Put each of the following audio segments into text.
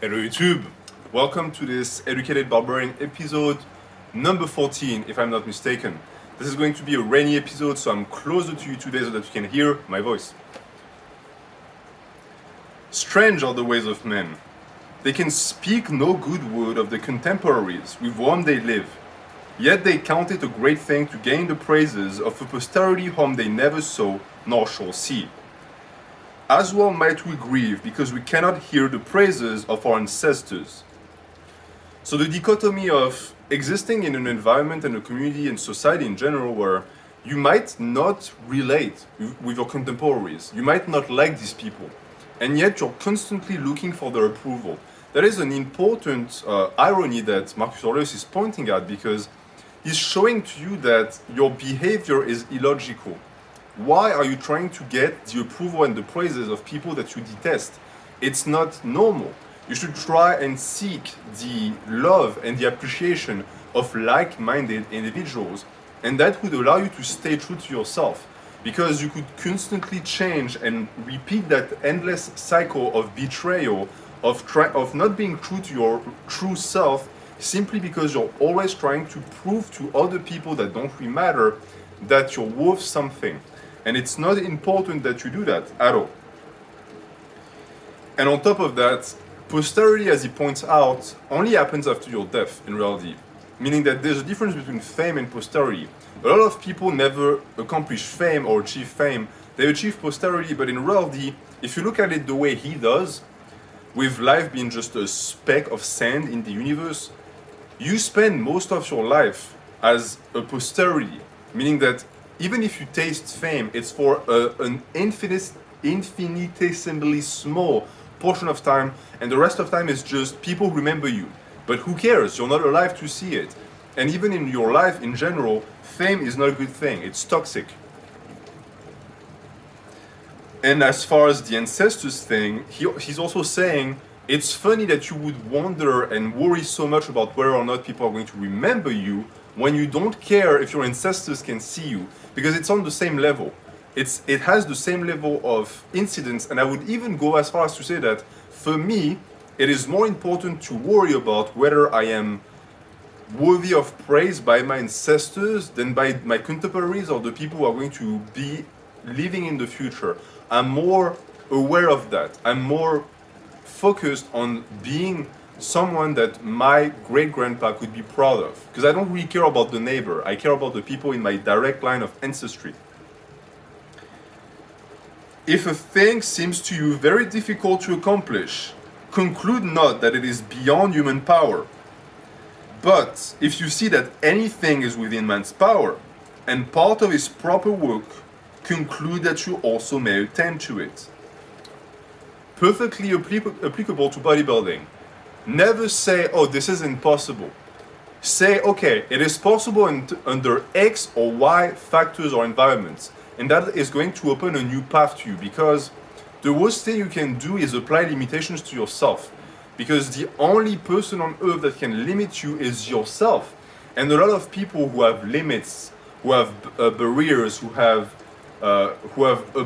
Hello YouTube! Welcome to this Educated Barbarian episode number 14, if I'm not mistaken. This is going to be a rainy episode, so I'm closer to you today so that you can hear my voice. Strange are the ways of men. They can speak no good word of the contemporaries with whom they live, yet they count it a great thing to gain the praises of a posterity whom they never saw nor shall see. As well might we grieve because we cannot hear the praises of our ancestors. So the dichotomy of existing in an environment and a community and society in general where you might not relate with your contemporaries, you might not like these people, and yet you're constantly looking for their approval. That is an important irony that Marcus Aurelius is pointing at, because he's showing to you that your behavior is illogical. Why are you trying to get the approval and the praises of people that you detest? It's not normal. You should try and seek the love and the appreciation of like-minded individuals, and that would allow you to stay true to yourself, because you could constantly change and repeat that endless cycle of betrayal, of not being true to your true self, simply because you're always trying to prove to other people that don't really matter that you're worth something. And it's not important that you do that at all. And on top of that, posterity, as he points out, only happens after your death in reality. Meaning that there's a difference between fame and posterity. A lot of people never accomplish fame or achieve fame. They achieve posterity, but in reality, if you look at it the way he does, with life being just a speck of sand in the universe, you spend most of your life as a posterity. Meaning that even if you taste fame, it's for an infinitesimally small portion of time, and the rest of time is just people remember you. But who cares? You're not alive to see it. And even in your life in general, fame is not a good thing. It's toxic. And as far as the ancestors thing, he's also saying it's funny that you would wonder and worry so much about whether or not people are going to remember you when you don't care if your ancestors can see you, because it's on the same level. It has the same level of incidence, and I would even go as far as to say that for me, it is more important to worry about whether I am worthy of praise by my ancestors than by my contemporaries or the people who are going to be living in the future. I'm more aware of that. I'm more focused on being someone that my great-grandpa could be proud of, because I don't really care about the neighbor. I care about the people in my direct line of ancestry. If a thing seems to you very difficult to accomplish, conclude not that it is beyond human power. But if you see that anything is within man's power and part of his proper work, conclude that you also may attain to it. Perfectly applicable to bodybuilding. Never say, oh, this is impossible. Say, okay, it is possible under X or Y factors or environments. And that is going to open a new path to you, because the worst thing you can do is apply limitations to yourself. Because the only person on earth that can limit you is yourself. And a lot of people who have limits, who have barriers, who have a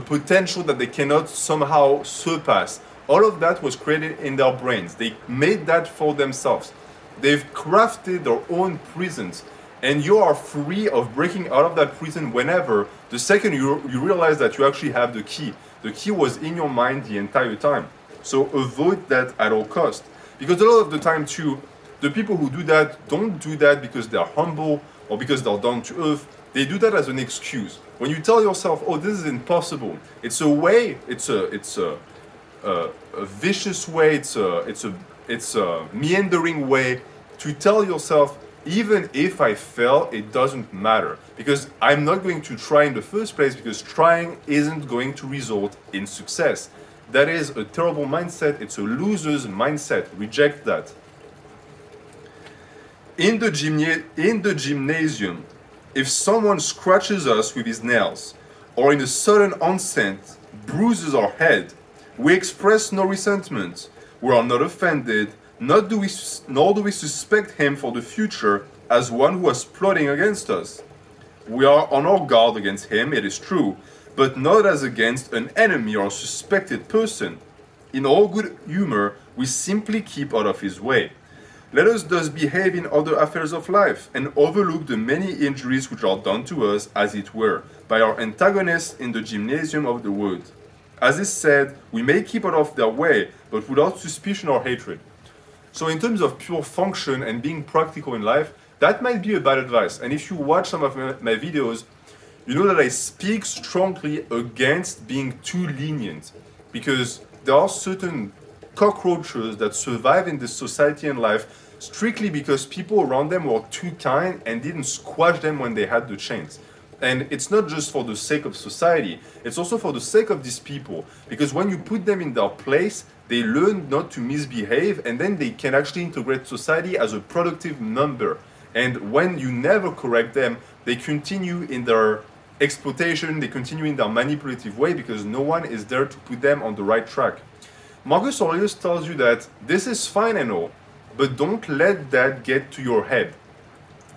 potential that they cannot somehow surpass, all of that was created in their brains. They made that for themselves. They've crafted their own prisons, and you are free of breaking out of that prison whenever, the second you realize that you actually have the key. The key was in your mind the entire time. So avoid that at all costs. Because a lot of the time too, the people who do that don't do that because they're humble or because they're down to earth. They do that as an excuse. When you tell yourself, oh, this is impossible, it's a way, it's a vicious way, it's a meandering way to tell yourself, even if I fail, it doesn't matter, because I'm not going to try in the first place, because trying isn't going to result in success. That is a terrible mindset. It's a loser's mindset. Reject that. In the gymnasium, if someone scratches us with his nails, or in a sudden onset bruises our head, we express no resentment. We are not offended, nor do we suspect him for the future as one who was plotting against us. We are on our guard against him, it is true, but not as against an enemy or a suspected person. In all good humor, We simply keep out of his way. Let us thus behave in other affairs of life, and overlook the many injuries which are done to us, as it were, by our antagonists in the gymnasium of the world. As is said, we may keep out of their way, but without suspicion or hatred. So in terms of pure function and being practical in life, that might be a bad advice. And if you watch some of my videos, you know that I speak strongly against being too lenient, because there are certain cockroaches that survive in this society and life strictly because people around them were too kind and didn't squash them when they had the chance. And it's not just for the sake of society, it's also for the sake of these people. Because when you put them in their place, they learn not to misbehave, and then they can actually integrate society as a productive member. And when you never correct them, they continue in their exploitation, they continue in their manipulative way, because no one is there to put them on the right track. Marcus Aurelius tells you that this is fine and all, but don't let that get to your head.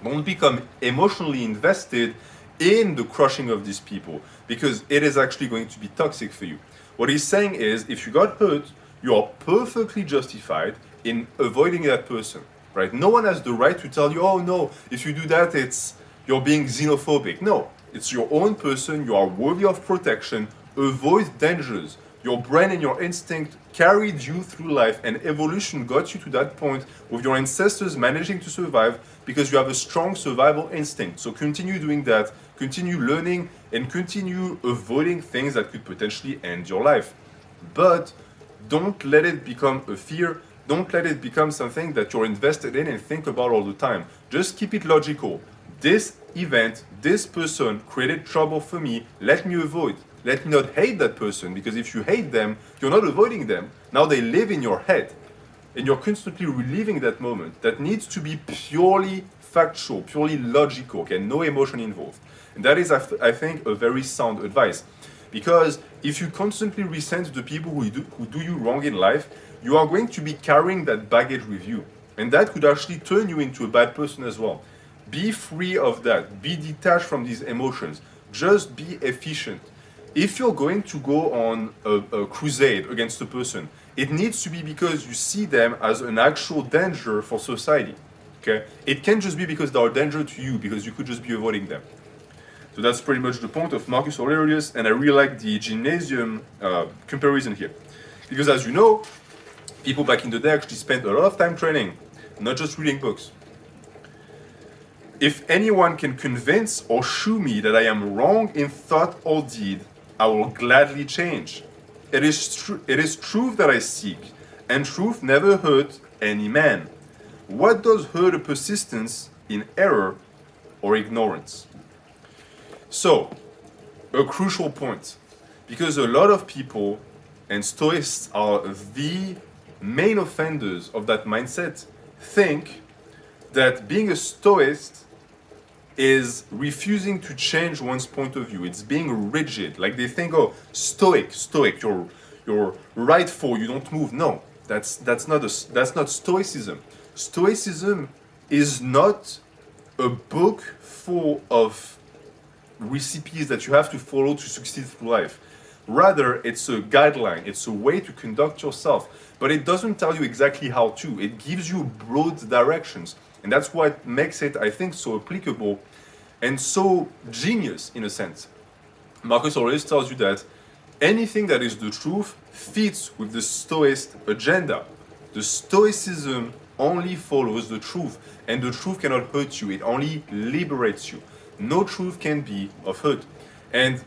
Don't become emotionally invested in the crushing of these people, because it is actually going to be toxic for you. What he's saying is, if you got hurt, you are perfectly justified in avoiding that person, right? No one has the right to tell you, oh no, if you do that, you're being xenophobic. No, it's your own person, you are worthy of protection, avoid dangers. Your brain and your instinct carried you through life, and evolution got you to that point with your ancestors managing to survive because you have a strong survival instinct. So continue doing that, continue learning, and continue avoiding things that could potentially end your life. But don't let it become a fear. Don't let it become something that you're invested in and think about all the time. Just keep it logical. This event, this person created trouble for me, let me avoid. Let me not hate that person, because if you hate them, you're not avoiding them. Now they live in your head, and you're constantly reliving that moment. That needs to be purely factual, purely logical, okay? No emotion involved. And that is, I think, a very sound advice. Because if you constantly resent the people who do you wrong in life, you are going to be carrying that baggage with you. And that could actually turn you into a bad person as well. Be free of that. Be detached from these emotions. Just be efficient. If you're going to go on a crusade against a person, it needs to be because you see them as an actual danger for society. Okay? It can't just be because they are a danger to you, because you could just be avoiding them. So that's pretty much the point of Marcus Aurelius, and I really like the gymnasium comparison here. Because as you know, people back in the day actually spent a lot of time training, not just reading books. If anyone can convince or shew me that I am wrong in thought or deed, I will gladly change. It is truth that I seek, and truth never hurt any man. What does hurt a persistence in error or ignorance? So, a crucial point, because a lot of people, and Stoics are the main offenders of that mindset, think that being a Stoist is refusing to change one's point of view. It's being rigid. Like they think, oh, stoic, you're rightful, you don't move. No, that's not stoicism. Stoicism is not a book full of recipes that you have to follow to succeed through life. Rather, it's a guideline, it's a way to conduct yourself, but it doesn't tell you exactly how to. It gives you broad directions, and that's what makes it, I think, so applicable and so genius in a sense. Marcus Aurelius tells you that anything that is the truth fits with the Stoist agenda. The Stoicism only follows the truth, and the truth cannot hurt you, it only liberates you. No truth can be of hurt. And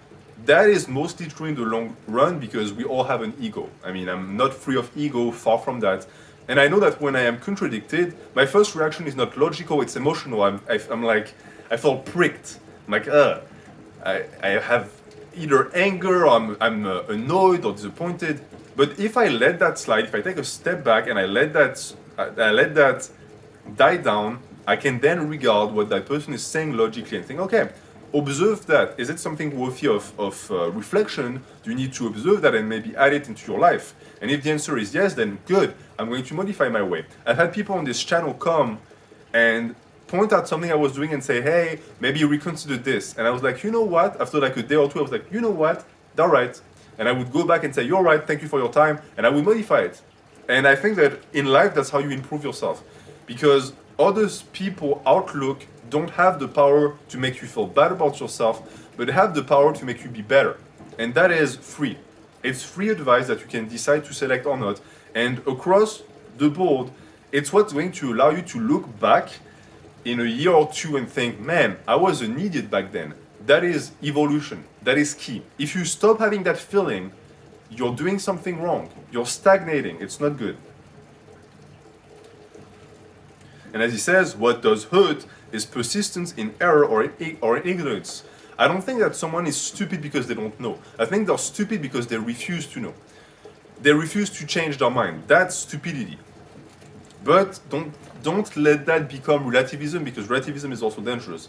that is mostly true in the long run, because we all have an ego. I mean, I'm not free of ego, far from that. And I know that when I am contradicted, my first reaction is not logical, it's emotional. I'm like, I feel pricked. I'm like, I have either anger, or I'm annoyed or disappointed. But if I let that slide, if I take a step back and I let that die down, I can then regard what that person is saying logically and think, okay, observe that. Is it something worthy of reflection? Do you need to observe that and maybe add it into your life? And if the answer is yes, then good, I'm going to modify my way. I've had people on this channel come and point out something I was doing and say, hey, maybe reconsider this. And I was like, you know what? After like a day or two, I was like, you know what? They're right. And I would go back and say, you're right, thank you for your time. And I would modify it. And I think that in life, that's how you improve yourself. Because other people outlook don't have the power to make you feel bad about yourself, but they have the power to make you be better. And that is free. It's free advice that you can decide to select or not. And across the board, it's what's going to allow you to look back in a year or two and think, man, I was an idiot back then. That is evolution. That is key. If you stop having that feeling, you're doing something wrong. You're stagnating. It's not good. And as he says, what does hurt is persistence in error or in ignorance. I don't think that someone is stupid because they don't know. I think they're stupid because they refuse to know. They refuse to change their mind. That's stupidity. But don't let that become relativism, because relativism is also dangerous.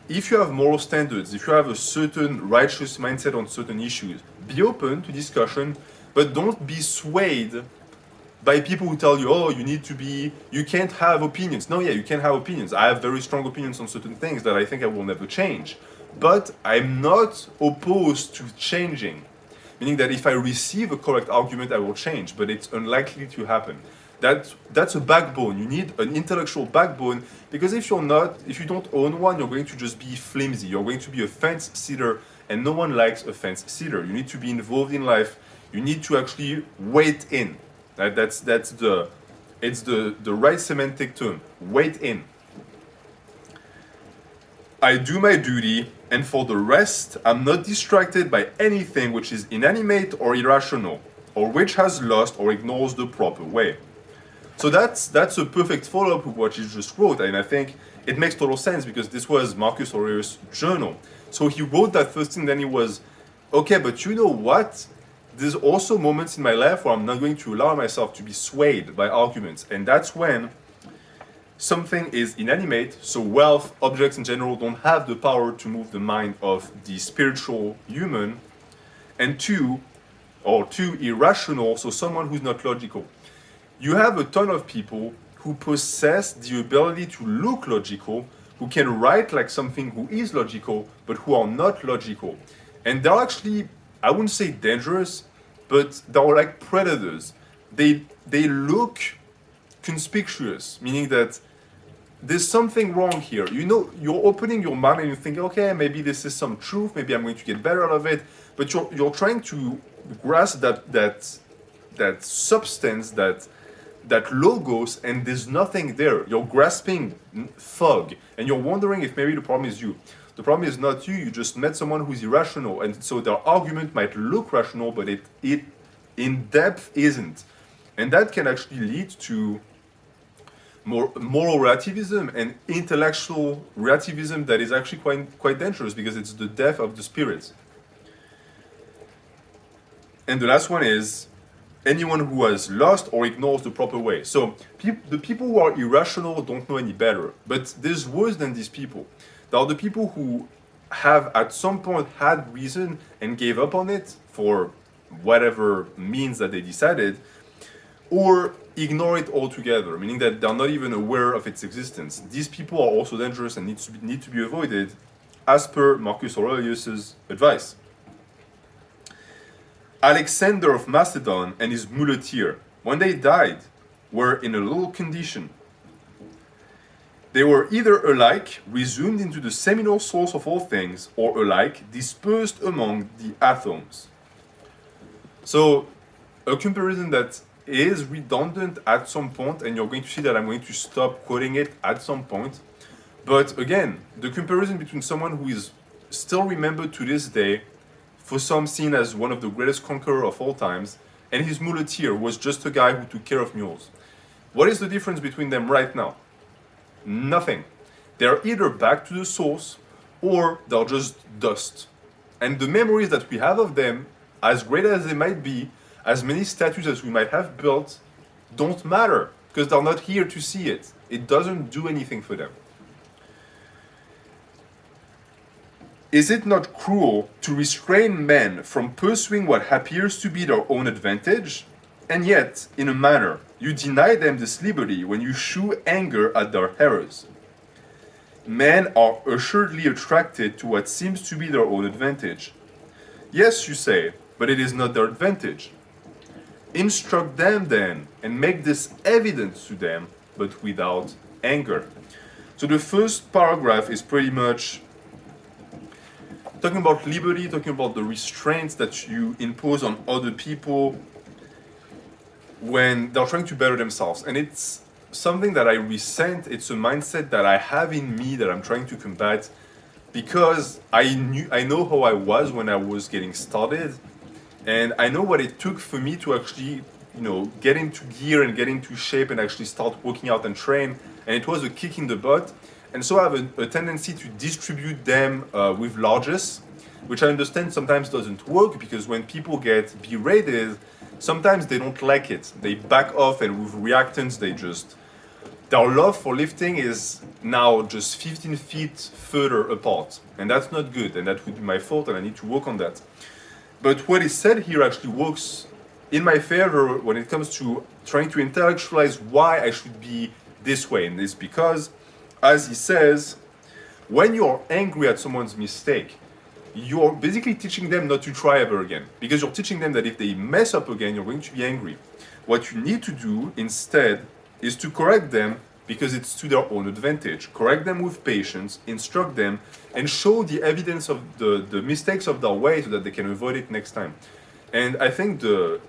If you have moral standards, if you have a certain righteous mindset on certain issues, be open to discussion, but don't be swayed by people who tell you, oh, you can't have opinions. No, yeah, you can have opinions. I have very strong opinions on certain things that I think I will never change. But I'm not opposed to changing. Meaning that if I receive a correct argument, I will change, but it's unlikely to happen. That's a backbone. You need an intellectual backbone, because if you don't own one, you're going to just be flimsy. You're going to be a fence sitter, and no one likes a fence sitter. You need to be involved in life. You need to actually wait in. It's the right semantic term. Wait in. I do my duty, and for the rest, I'm not distracted by anything which is inanimate or irrational, or which has lost or ignores the proper way. So that's a perfect follow-up with what you just wrote, and I think it makes total sense, because this was Marcus Aurelius' journal. So he wrote that first thing, then he was, okay, but you know what? There's also moments in my life where I'm not going to allow myself to be swayed by arguments, and that's when something is inanimate, so wealth, objects in general, don't have the power to move the mind of the spiritual human, and two, irrational, so someone who's not logical. You have a ton of people who possess the ability to look logical, who can write like something who is logical, but who are not logical. And they're actually, I wouldn't say dangerous, but they're like predators. They look conspicuous, meaning that there's something wrong here. You know, you're opening your mind and you think, okay, maybe this is some truth, maybe I'm going to get better out of it, but you're trying to grasp that substance, that logos, and there's nothing there. You're grasping fog, and you're wondering if maybe the problem is you. The problem is not you just met someone who's irrational, and so their argument might look rational, but it in depth isn't. And that can actually lead to more moral relativism and intellectual relativism that is actually quite dangerous, because it's the death of the spirit. And the last one is anyone who has lost or ignores the proper way. So the people who are irrational don't know any better, but there's worse than these people. There are the people who have at some point had reason and gave up on it for whatever means that they decided, or ignore it altogether, meaning that they're not even aware of its existence. These people are also dangerous and need to be avoided, as per Marcus Aurelius' advice. Alexander of Macedon and his muleteer, when they died, were in a little condition. They were either alike resumed into the seminal source of all things, or alike dispersed among the atoms. So, a comparison that is redundant at some point, and you're going to see that I'm going to stop quoting it at some point. But again, the comparison between someone who is still remembered to this day, for some seen as one of the greatest conquerors of all times, and his muleteer was just a guy who took care of mules. What is the difference between them right now? Nothing. They're either back to the source, or they're just dust. And the memories that we have of them, as great as they might be, as many statues as we might have built, don't matter, because they're not here to see it. It doesn't do anything for them. Is it not cruel to restrain men from pursuing what appears to be their own advantage? And yet, in a manner, you deny them this liberty when you shew anger at their errors. Men are assuredly attracted to what seems to be their own advantage. Yes, you say, but it is not their advantage. instruct them then and make this evident to them, but without anger. So the first paragraph is pretty much talking about liberty, talking about the restraints that you impose on other people when they're trying to better themselves. And it's something that I resent. It's a mindset that I have in me that I'm trying to combat, because I know how I was when I was getting started, and I know what it took for me to actually, get into gear and get into shape and actually start working out and train. And it was a kick in the butt. And so I have a tendency to distribute them with largesse, which I understand sometimes doesn't work, because when people get berated, sometimes they don't like it. They back off, and with reactants, their love for lifting is now just 15 feet further apart. And that's not good, and that would be my fault, and I need to work on that. But what is said here actually works in my favor when it comes to trying to intellectualize why I should be this way. And it's because, as he says, when you're angry at someone's mistake, you're basically teaching them not to try ever again, because you're teaching them that if they mess up again, you're going to be angry. What you need to do instead is to correct them, because it's to their own advantage. Correct them with patience, instruct them, and show the evidence of the mistakes of their way so that they can avoid it next time. And I think the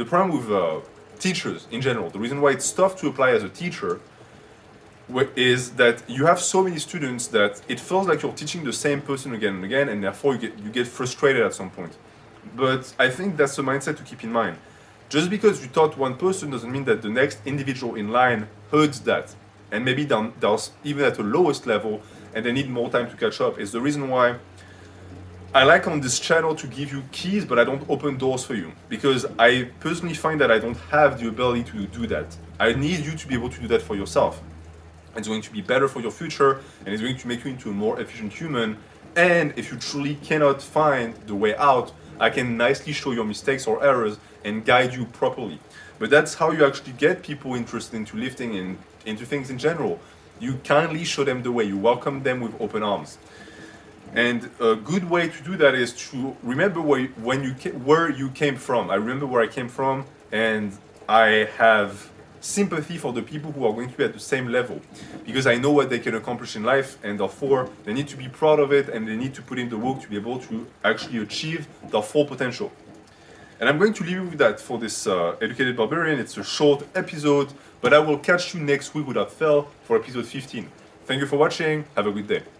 problem with teachers in general, the reason why it's tough to apply as a teacher, is that you have so many students that it feels like you're teaching the same person again and again, and therefore you get frustrated at some point. But I think that's a mindset to keep in mind. Just because you taught one person doesn't mean that the next individual in line heard that. And maybe they're even at the lowest level and they need more time to catch up. It's the reason why I like on this channel to give you keys, but I don't open doors for you. Because I personally find that I don't have the ability to do that. I need you to be able to do that for yourself. It's going to be better for your future, and it's going to make you into a more efficient human. And if you truly cannot find the way out, I can nicely show your mistakes or errors and guide you properly. But that's how you actually get people interested into lifting and into things in general. You kindly show them the way. You welcome them with open arms. And a good way to do that is to remember where you came from. I remember where I came from, and I have sympathy for the people who are going to be at the same level, because I know what they can accomplish in life, and therefore they need to be proud of it, and they need to put in the work to be able to actually achieve their full potential. And I'm going to leave you with that for this Educated Barbarian. It's a short episode, but I will catch you next week without fail for episode 15. Thank you for watching. Have a good day.